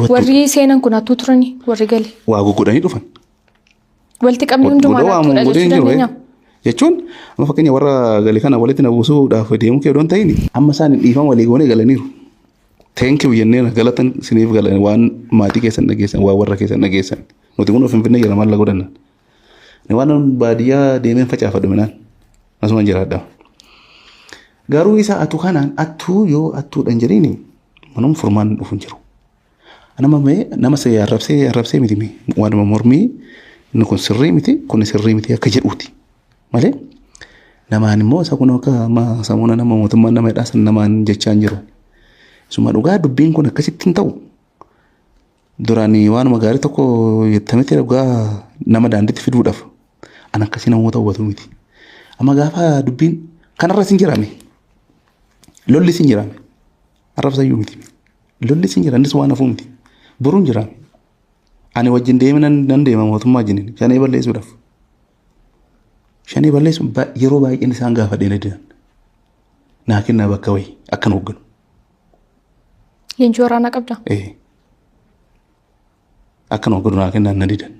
warri seenan kun attuu turani warri gali waa gugudhanii dhufan walti qabni hundumaan attuudha jechuudha jechuun amma fakkeenya warra gali kana walitti na buusuudhaaf deemu kee doon ta'ini amma isaan dhiifama walii goonee galaniiru thank you jennee galatan siniif galan waan maatii keessan dhageessan waa warra keessan dhageessan nuti kun Finfinnee jala maal godhanna ni waan baadiyyaa deemeen facaafadhu minaan asuma jiraadha garuu isa atu kanaan attuu yoo attuudhaan jedhini manum furmaan dhufun jiru nama se arrabsee miti waan mormii inni kun sirrii miti kun sirrii miti akka jedhuuti malee namaan immoo isa kun akka samuuna nama mootummaan nama hidhaasan namaan jechaan jiru suma dhugaa dubbiin kun akkasitti hin ta'u duraanii waan magaarii tokko yettametti dhugaa nama daandiitti fiduudhaaf an akkasii namoota hubatu miti amma gaafa dubbiin kanarra sin jirame lolli sin jirame arrabsayyuu miti lolli sin jiranis waan hafuu miti buruun jirame ani wajjin deeman deema mootummaa jiniin shanee balleessuudhaaf shanii balleessuun yeroo baay'een isaan gaafadhee didan naa kennaa bakka wayii akkan hoogganu. Leenjii waraanaa qabda? Akkan hoogganu naa kennaa na didan.